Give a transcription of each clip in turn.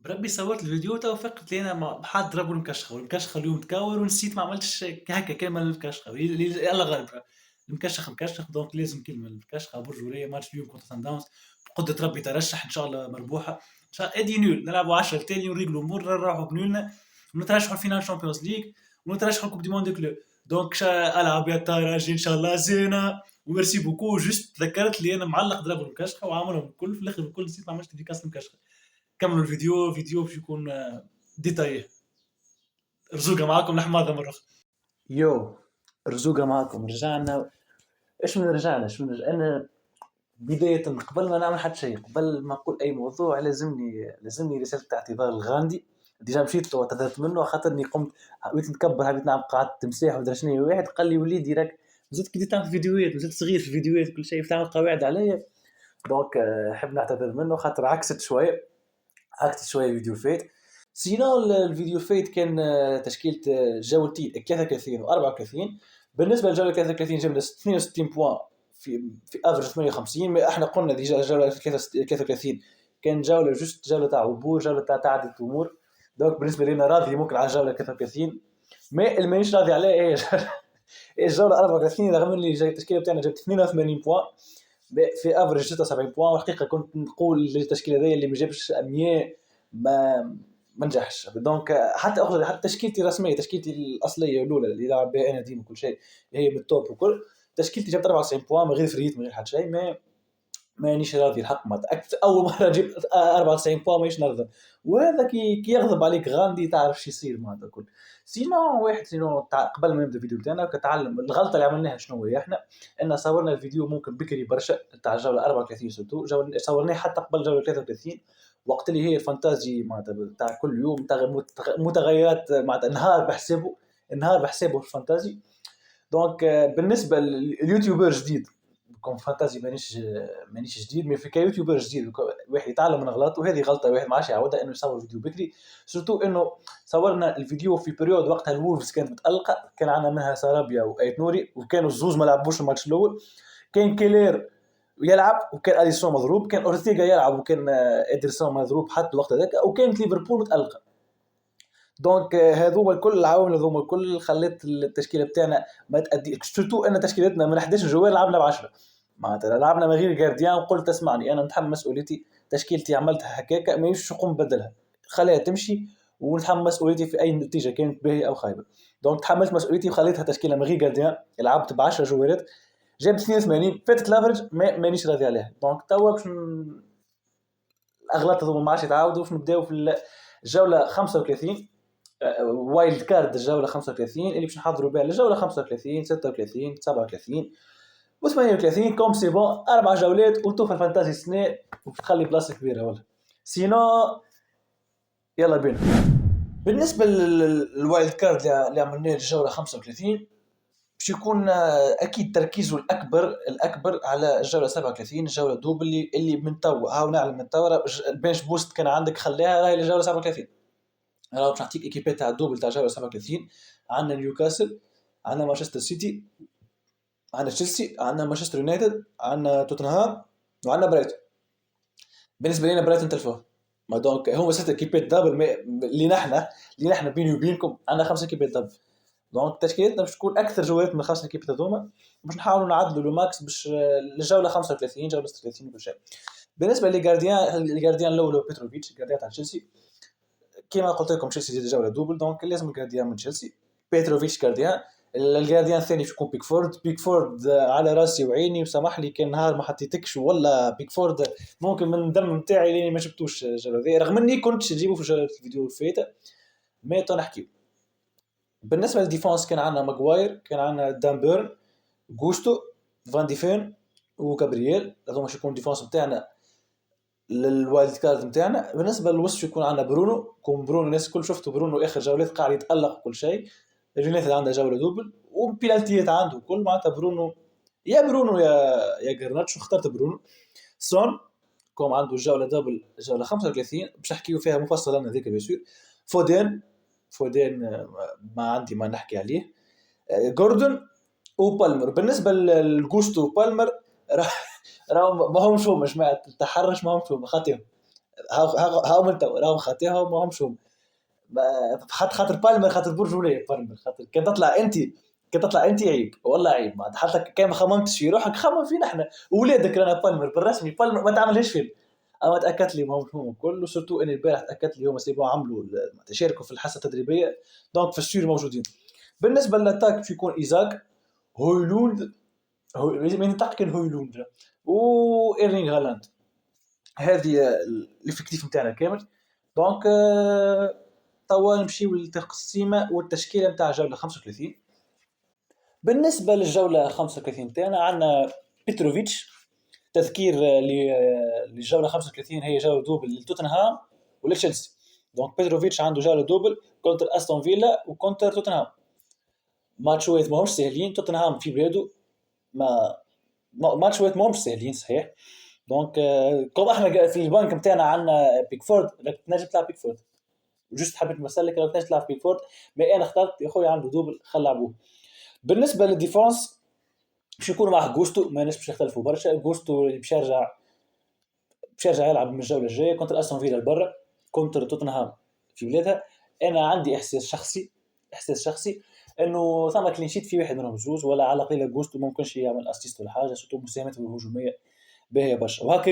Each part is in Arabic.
بربي صورت الفيديو توفقت لينا بحال ضربوا المكشخه والمكشخه اليوم تكاور ونسيت ما عملتش هكا كلمه المكشخه يلا غالب المكشخ مكشخ دونك لازم كلمه المكشخه برجوليه ماتش اليوم كونتر سان داونز بقدره ربي ترشح ان شاء الله مربوحه ان شاء الله ادي نول نلعبوا 10 تاني ونريقلوا الامور نروحوا بنولنا ونترشحوا الفينال شامبيونز ليغ ونترشحوا كوب دي موند كلوب دونك العب يا تراجي ان شاء الله زينه وميرسي بوكو جست تذكرت لي انا معلق ضرب المكشخه وعاملهم الكل في الاخر الكل نسيت ما عملتش ديكاس المكشخه كملوا الفيديو باش يكون ديتايه. رزوقه معاكم الحماده مره اخرى. يو رزوقة معكم رجعنا. ايش من رجعنا انا بداية قبل ما نعمل حتى شيء، قبل ما اقول اي موضوع لازمني رسالة اعتذار الغاندي. ديجا مشيت واعتذرت منه خاطرني قمت حبيت نتكبر، حبيت نلعب قاعدة تمساح ودرا شنو. واحد قال لي وليدي راك مازلت كي تعمل فيديوهات، مازلت صغير في الفيديوهات كل شيء تعمل قواعد عليا. دونك حب نعتذر منه خاطر عكست شوية فيديو فات. سينا الفيديو فات كان تشكيلة جولتين 33 و 34. بالنسبة للجولة 33 جبنا 62 بوان في افرج 58. ما احنا قلنا ديجا الجولة 33 كان جولة جولة تاع عبور، جولة تاع تعدي الامور. دونك بالنسبة لنا راضي ممكن على الجولة 33. ما اللي مانيش راضي عليه هي الجولة 34 رغم اللي جاي التشكيلة بتاعنا جبت 82 بوان في افرج 76 بوان. والحقيقة كنت نقول التشكيلة هذه اللي ما جابش 100 ما نجحش. دونك حتى تشكيلتي الرسميه، تشكيلتي الاصليه الاولى اللي لعب بها انا ديما كل شيء هي من التوب وكل تشكيلتي جبت 94 بوان من غير فريت من غير حتى شيء. مانيش راضي الحق. ما اول مره نجيب 94 بوان مانيش نرضى. وهذا كي يغضب عليك غاندي تعرف شو يصير معناتها كل سينو واحد. قبل ما نبدا الفيديو تاعنا كتعلم الغلطه اللي عملناها شنو هي. احنا صورنا الفيديو ممكن بكري برشا تاع الجوله 34 سورتو صورناه حتى قبل جوله 33 وقت اللي هي الفانتازي معناتها تاع كل يوم متغيرات معناتها نهار بحسابه الفانتازي. دونك بالنسبه لليوتيوبر جديد كون فانتازي مانيش جديد، مي في كيوتيوبر جديد واحد يتعلم من غلط. وهذه غلطه واحد ما عادش يعاودها انه يصور فيديو بكري. سورتو انه صورنا الفيديو في بريود وقتها الولفز كانت متالقه، كان عندنا منها سارابيا وايت نوري وكانوا الزوز ما لعبوش الماتش الاول. كان كيلير يلعب وكان اليسون مضروب، كان اورتيغا يلعب وكان ادرسون مضروب حتى الوقت هذاك، وكانت ليفربول متالقه. دونك هذوما الكل العوامل هذوما الكل خلت التشكيله بتاعنا ما تادي. سورتو ان تشكيلتنا من 11 جوار لعبنا ب10 معناتها لعبنا من غير جارديان. وقلت اسمعني انا نتحمل مسؤوليتي، تشكيلتي عملتها هكاكا ما يمشيش نقوم بدلها، خليها تمشي ونتحمل مسؤوليتي في اي نتيجه كانت باهيه او خايبه. دونك تحملت مسؤوليتي وخليتها تشكيله من غير جارديان، لعبت ب10 جوارات جابت 82 فاتت لافرج مانيش راضي عليها. دونك توا باش الاغلاط هذوما ما عادش يتعاودوا. باش نبداو في الجوله 35 وايلد كارد الجوله 35 اللي باش نحضروا بها الجوله 35 36 37 و38 كوم سي بون 4 جولات وتوفى الفانتازي السنه وتخلي بلاصه كبيره ولا سينو. يلا بينا. بالنسبه للوايلد كارد اللي عملناه الجوله 35 باش يكون اكيد تركيزه الاكبر على الجوله 37 الجوله دوبل اللي من توا هاو نعلم من توا البنش بوست كان عندك خليها راهي الجوله 37. انا باش نعطيك ايكيبي تاع الدوبل تاع الجوله 37. عندنا نيوكاسل، عندنا مانشستر سيتي، عندنا تشيلسي، عندنا مانشستر يونايتد، عندنا توتنهام، وعندنا برايتون. بالنسبه لنا برايتون تلفوه. ما دونك هما 6 ايكيبات دبل اللي نحن بيني وبينكم عندنا 5 ايكيبات دبل. دونك تشكيلتنا باش تكون اكثر جولات من 5 ايكيبات هذوما باش نحاولوا نعدلوا لو ماكس باش الجوله 35 جوله 36 وكل شيء. بالنسبه لجارديان الاول بيتروفيتش جارديان تاع تشيلسي كما قلت لكم تشيلسي دي جوله دوبل دونك لازم جارديان من تشيلسي. بيتروفيتش جارديان. الجارديان الثاني يكون بيكفورد على راسي وعيني وسامح لي كان نهار ما حطيتكش ولا بيكفورد ممكن من الدم نتاعي لاني ما جبتوش الجوله ذي رغم اني كنت نجيبه في الفيديو الفايته ما نحكيو. بالنسبه للديفونس كان عندنا ماغواير، كان عندنا دامبيرن، غوستو، فان ديفين وكابرييل. هذوما باش يكون ديفونس نتاعنا للوايلد كارد نتاعنا. بالنسبه للوسط يكون عندنا برونو الناس الكل شفتوا برونو اخر جولات قاعد يتالق كل شيء. اليونايتد عنده جوله دوبل وبينالتيات عنده كل معناتها برونو يا جرناتشو. اخترت برونو. سون كوم عنده جوله دوبل جوله 35 باش نحكيو فيها مفصلا هذيك بيسير. فودين ما عندي ما نحكي عليه. جوردن وبالمر. بالنسبه للغوستو وبالمر راه ما همش هما جماعه التحرش ما همش هما خاطيهم هاو من تو راهم خاطيهم ما همش هم. خاطر بالمر، خاطر برجوليه بالمر، خاطر كان تطلع انت عيب والله عيب. ما حتى كان ما خممتش في روحك خمم فينا احنا ولادك. رانا بالمر بالرسمي، بالمر ما تعملهاش فيلم. اما تاكدت لي هم كله سورتو ان البارح تاكدت لي هم سيبوا عملوا تشاركوا في الحصه التدريبيه، دونك في السور موجودين. بالنسبه للاتاك باش يكون ايزاك، هويلوند، من تاكل هويلوند وايرلينغ هالاند. هذه الافكتيف نتاعنا كامل. دونك توا نمشيو للتقسيمه والتشكيله نتاع جوله 35. بالنسبه للجوله 35 تاعنا عندنا بيتروفيتش. تذكير للجوله 35 هي جوله دوبل لتوتنهام ولتشيلسي. دونك بيتروفيتش عنده جوله دوبل كونتر استون فيلا وكونتر توتنهام. ماتشوات ماهمش سهلين، توتنهام في بلاده، ماتشوات ماهمش سهلين صحيح. دونك كوم احنا في البنك نتاعنا عندنا بيكفورد، راك تنجم تلعب بيكفورد، جوست حبيت نسالك راك تنجم تلعب بيكفورد، ما انا اخترت يا خويا عنده دوبل خلعبوه. بالنسبه للديفونس باش يكون معه غوستو، ما باش يختلفوا برشا. غوستو باش يرجع يلعب من الجوله الجايه كونتر استون فيلا برا، كونتر توتنهام في بلادها. انا عندي احساس شخصي انه ثم كلينشيت في واحد منهم زوز، ولا على الاقل غوستو ممكنش يعمل اسيست ولا حاجه، سوتو مساهمته الهجوميه باهيه برشا. وهكا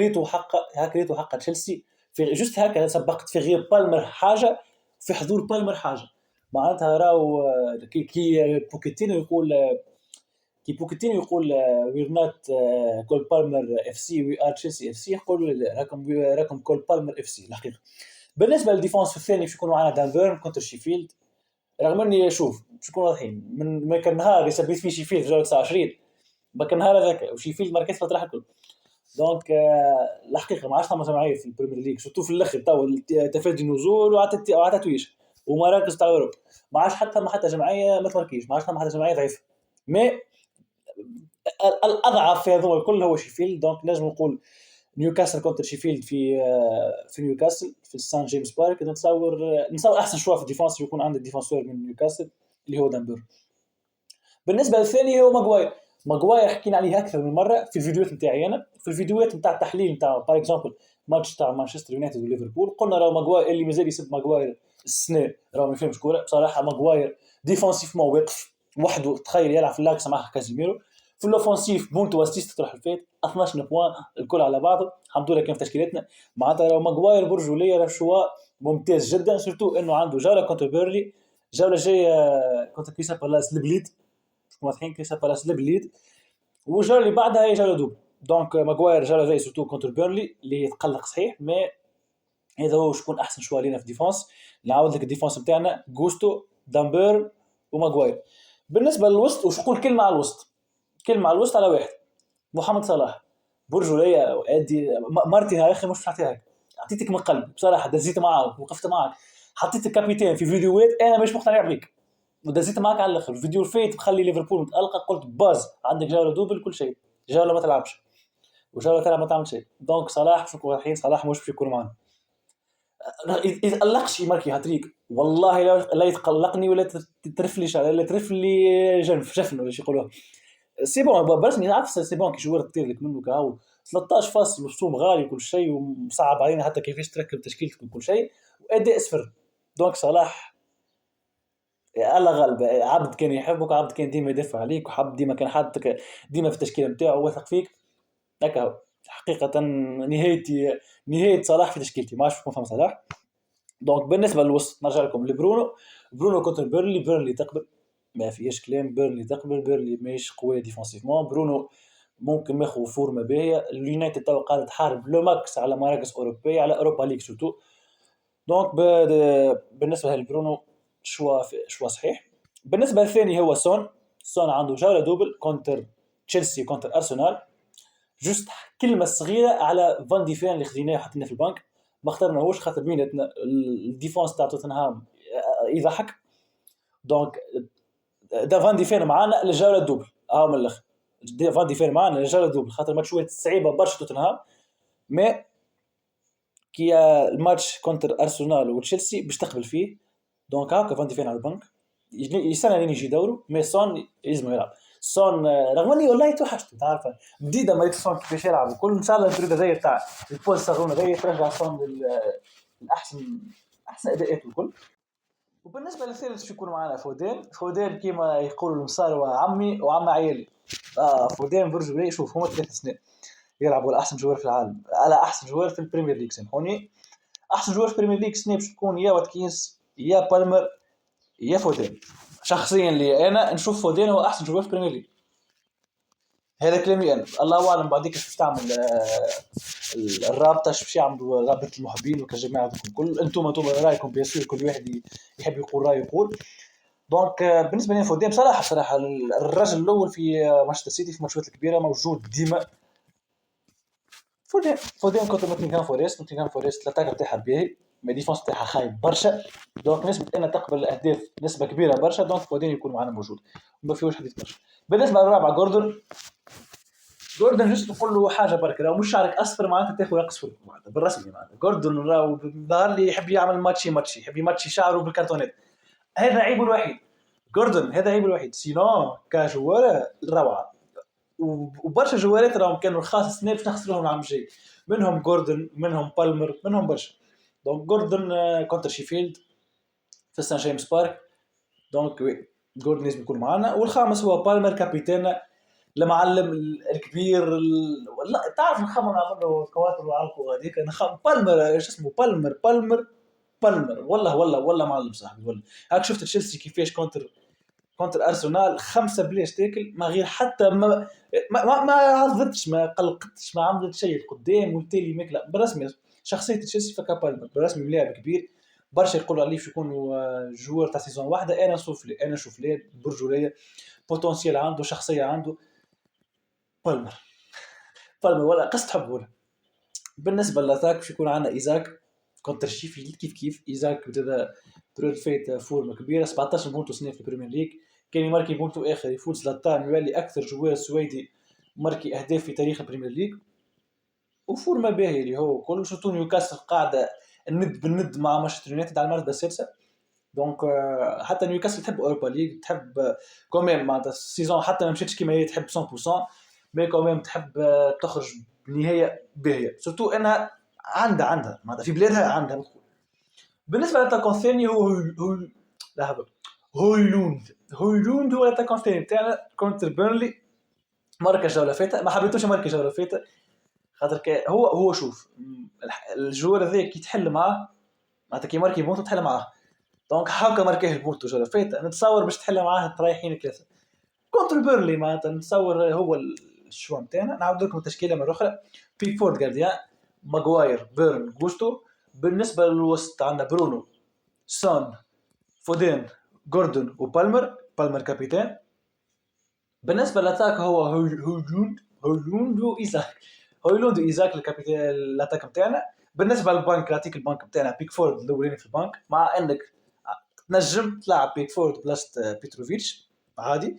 ريتو حق تشيلسي في جوست هكا سبقت في غياب بالمر حاجه، في حضور بالمر حاجه. معناتها راهو كي بوكيتينو يقول وير نوت كول بالمر اف سي، وي ار تشيلسي اف سي، يقولوا راكم كول بالمر اف سي الحقيقه. بالنسبه للديفونس في الثاني باش يكون معنا دانبيرن كونتر شيفيلد. رغم اني شوف باش نكون واضحين، من ما كان نهار اللي سبيت فيه شيفيلد في جوله 29 ما كان نهار هذاك وشيفيلد ما ركزت فتره الكل. دونك الحقيقه ما عادش ثم جماعيه في البريمير ليج سورتو في الاخر تو تفادي نزول وعطات تويش ومراكز تاع اوروبا. ما عادش حتى جماعيه ما تمركيش، ما عادش حتى جماعيه ضعيفه. مي الاضعف في هذول الكل هو شيفيلد. دونك لازم نقول نيوكاسل كونتر شيفيلد في نيوكاسل في السان جيمس بارك. نتصور احسن شويه في الديفونس يكون عندك ديفونسور من نيوكاسل اللي هو دامبر. بالنسبه للثاني هو ماغواير حكينا عليه اكثر من مره في الفيديوهات نتاعي انا، في الفيديوهات نتاع التحليل نتاع باغ اكزومبل ماتش تاع مانشستر يونايتد وليفربول. قلنا راه ماغواير اللي مازال يسب ماغواير السنه راه ما يفهمش كوره بصراحه. ماغواير ديفونسيفمون واقف وحده، تخيل يلعب في اللاكس مع كازيميرو. في الاوفنسيف بونتو اسيست تروح الفات 12 بوان الكل على بعضه، الحمد لله كان في تشكيلتنا. معناتها راه ماغواير برجوليه راه شوا ممتاز جدا، سورتو انه عنده جوله كونتر بيرلي، جوله جايه كونتر كريستال بالاس البليد، واضحين كريستال بالاس البليد، والجوله اللي بعدها هي جوله دوب. دونك ماغواير جوله جاي سورتو كونتر بيرلي اللي يتقلق صحيح، ما هذا هو شكون احسن شويه لينا في ديفونس. نعاود لك الديفونس نتاعنا غوستو دامبير وماغواير. بالنسبه للوسط وش نقول كلمه على الوسط، كلمه على الوسط على واحد، محمد صلاح برجوليه ادي مرتي يا اخي مش نعطيها، اعطيتك من قلبي بصراحه، دزيت معاك وقفت معاك، حطيتك كابيتان في فيديوهات انا مش مقتنع بيك ودزيت معاك على الاخر. الفيديو الفيت بخلي ليفربول متالقه، قلت باز عندك جوله دوبل كل شيء، جوله ما تلعبش وجوله تلعب ما تعمل شيء. دونك صلاح باش نكون واضحين، صلاح مش باش يكون معنا. يتقلقش يماركي هاتريك والله لا يتقلقني ولا ترفليش على لا ترفلي جفن ولا شي يقولوها. سي بون برسمي نعرف سي بون كي جوار تطير لك منه كهو 13 فاصل رسوم غالي وكل شيء ومصعب علينا حتى كيفاش تركب تشكيلتك وكل شيء واداء صفر. دونك صلاح الله غالب، عبد كان يحبك، عبد كان ديما يدافع عليك، وحب ديما كان حاطك ديما في التشكيله نتاعو واثق فيك. هكا حقيقه نهايه صلاح في تشكيلتي، ما عادش يكون فما صلاح. دونك بالنسبه للوسط نرجع لكم برونو كونتر بيرلي تقبل ما فيهاش كلام، بيرلي ماهيش قويه ديفونسيفمون. برونو ممكن ياخذ فورمه باهيه، اليونايتد تو قاعده تحارب لو ماكس على مراكز اوروبيه، على اوروبا ليغ سورتو. دونك بالنسبه لبرونو شوا صحيح. بالنسبه للثاني هو سون عنده جوله دوبل كونتر تشيلسي كونتر ارسنال. جوست كلمه صغيره على فان ديفين اللي خذيناه حطيناه في البنك، ما اخترناهوش خاطر بيناتنا الديفونس تاع توتنهام يضحك. دونك دا فان ديفين معانا للجوله الدوبل من الاخر، فان ديفين معانا للجوله الدوبل خاطر ماتشات صعيبه برشا توتنهام. ما كي الماتش كونتر ارسنال وتشيلسي باش تقبل فيه. دونك هاكا فان ديفين على البنك يستنى لين يجي دوره، مي سون لازم يلعب. سون رغم اني والله توحشت تعرف جديده ما سون كيفاش يلعب وكل ان شاء الله البريد هذايا تاع البول صغرون هذايا ترجع سون الاحسن احسن اداءات والكل. وبالنسبه للثالث شو يكون معنا فودين كيما يقولوا المصاروا عمي وعم عيالي. فودين برجولي شوف هما 3 سنين يلعبوا على احسن جوار في العالم على احسن جوار في البريمير ليج سامحوني. احسن جوار في البريمير ليج سنة باش تكون يا واتكينز يا بالمر يا فودين. شخصيا لي انا نشوف فودين هو احسن جوار في البريمير ليج. هذا كلامي انا الله اعلم بعديك باش تعمل الرابطه باش يعملوا رابطه المحبين وكجماعه الكل انتم رايكم بيصير كل واحد يحب يقول رايه يقول. دونك بالنسبه لي فودين بصراحه الرجل الاول في مانشستر سيتي في الماتشات الكبيره موجود ديما. فودين كنت نوتنغهام فورست الاتاك تاعها باهي ما ديفونس تاعها خايب برشا. دونك نسبه ان تقبل الاهداف نسبه كبيره برشا. دونك فودين يكون معنا موجود ما فيهوش حديث برشا. بالنسبه للرابعه جوردن جست نقول له حاجه برك راهو مش شعرك اصفر معناتها تاخذ رقص فوق معناتها بالرسمي معناتها جوردن راهو ظهر لي يحب يعمل ماتشي يحب يماتشي شعره بالكرتونات. هذا عيبه الوحيد جوردن هذا عيبه الوحيد سينو كجوار روعه. وبرشا جوارات راهم كانوا رخاص السنه باش نخسروهم العام الجاي منهم جوردن منهم بالمر منهم برشا. دونك جوردن كونتر شيفيلد في سان جيمس بارك. دونك وي جوردن لازم يكون معنا. والخامس هو بالمر كابيتان المعلم الكبير لا تعرف نخمم نعمل له كواتر وعلقه هذيك بالمر ايش اسمه بالمر والله معلم صاحبي والله. هاك شفت تشيلسي كيفاش كونتر ارسنال 5 بلاش تاكل ما غير حتى ما عرضتش ما قلقتش ما عملت شيء قدام والتالي ماكله برسمي. شخصيه تشيلسي فكا بالمر برسمي ملاعب كبير برشا يقولوا عليه باش يكون جوار تاع سيزون واحده. انا نشوف ليه برجوليه بوتنسيال عنده شخصيه عنده بالمر ولا قصة حب ولا. بالنسبة للأتاك باش يكون عندنا إيزاك كونتر شيفيلد كيف إيزاك بدا فايت فورمة كبيرة 17 بونتو سنة في البريمير ليج كان يماركي بونتو آخر يفوت زلاتان يولي أكثر جوار سويدي ماركي أهداف في تاريخ البريمير ليج وفورمة باهية اللي هو كل شوطو نيوكاسل قاعدة الند بالند مع مانشستر يونايتد على المرتبة السادسة. دونك حتى نيوكاسل تحب أوروبا ليج تحب كوميم معناتها السيزون حتى ما مشيتش كيما هي تحب 100% مي كوميم تحب تخرج بنهاية باهية سورتو أنها عندها معناتها في بلادها عندها مدخول. بالنسبة للأتاكون الثاني هويلوند هو الأتاكون الثاني تاعنا كونتر بيرنلي ماركا جولة فاتة ما حبيتوش ماركا جولة فاتة خاطر هو شوف الجوار هذا كي تحل معاه معناتها كي ماركي بونتو تحل معاه. دونك هاكا ماركيه البورتو جولة فاتة نتصور باش تحل معاه تريحين 3 كونتر بيرلي معناتها نتصور هو الشوا نتاعنا. نعاود لكم التشكيله مره اخرى بيكفورد جارديان ماغواير بيرن غوستو. بالنسبه للوسط عندنا برونو سون فودين جوردن وبالمر كابيتان. بالنسبه للاتاك هو هويلوند وايزاك الكابيتان الاتاك نتاعنا. بالنسبه للبنك نعطيك البنك نتاعنا بيكفورد الاولاني في البنك مع انك تنجم تلعب بيكفورد بلاصه بيتروفيتش عادي.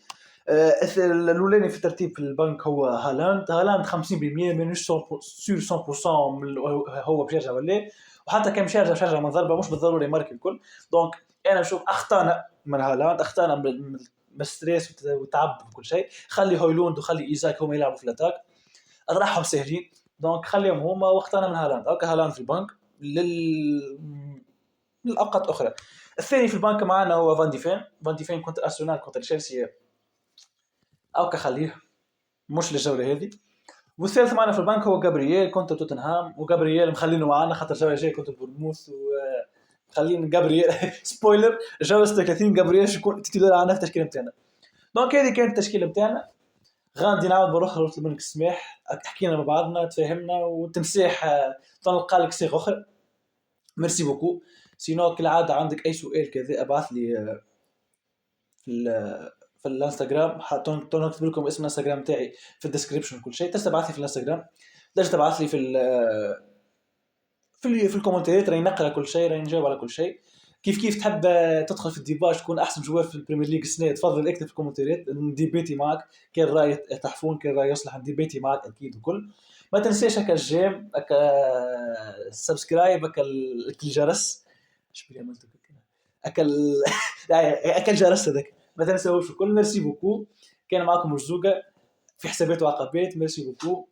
الاولاني في الترتيب في البنك هو هالاند 50% مانيش سور 100% هو بشارجه ولا وحتى كان شارجه من ضربه مش بالضروره يمارك الكل. دونك انا نشوف اخطانا من هالاند اخطانا من الستريس والتعب وكل شيء. خلي هويلوند وخلي ايزاك هما يلعبوا في الاتاك راحهم سهلين. دونك خليهم هما واختارنا من هالاند اوكي هالاند في البنك للأوقات أخرى. الثاني في البنك معنا هو فان ديفين كنت أرسنال كنت تشيلسي أو كخليه مش للجولة هذه. والثالث معنا في البنك هو جابرييل كنت توتنهام وجابرييل مخلينه معنا خاطر الجولة الجاية كنت بورنموث وخلين جابرييل سبويلر جولة 36 جابرييل يكون تتدل على نفس التشكيلة بتاعنا. دونك هذه كانت التشكيلة بتاعنا. غادي نعاود مرة أخرى نطلب منك السماح حكينا مع بعضنا تفاهمنا وتمسيح تنلقى لك صيغة أخرى. ميرسي بوكو. سينو كالعادة عندك أي سؤال كذا أبعث لي في الانستغرام نكتب لكم اسم الانستغرام تاعي في الديسكريبشن كل شيء تبعث لي في الانستغرام تقدر تبعث لي في الكومنتات راني نقرا كل شيء راني نجاوب على كل شيء. كيف تحب تدخل في الديباج تكون احسن جوار في البريمير ليج السنه تفضل اكتب في الكومنتات نديبيتي معك كان راي تحفون كان راي يصلح نديبيتي معك اكيد وكل. ما تنساش هكا الجيم هكا سبسكرايب هكا الجرس ايش بلي عملت هكا الجرس هذاك ما تنساوش الكل. ميرسي بوكو كان معكم مرزوقة في حسابات وعقبات. ميرسي بوكو.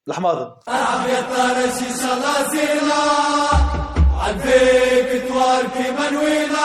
الحماضة ألعب يا طارسي صلاة زينة عالبيك تواركي منوينة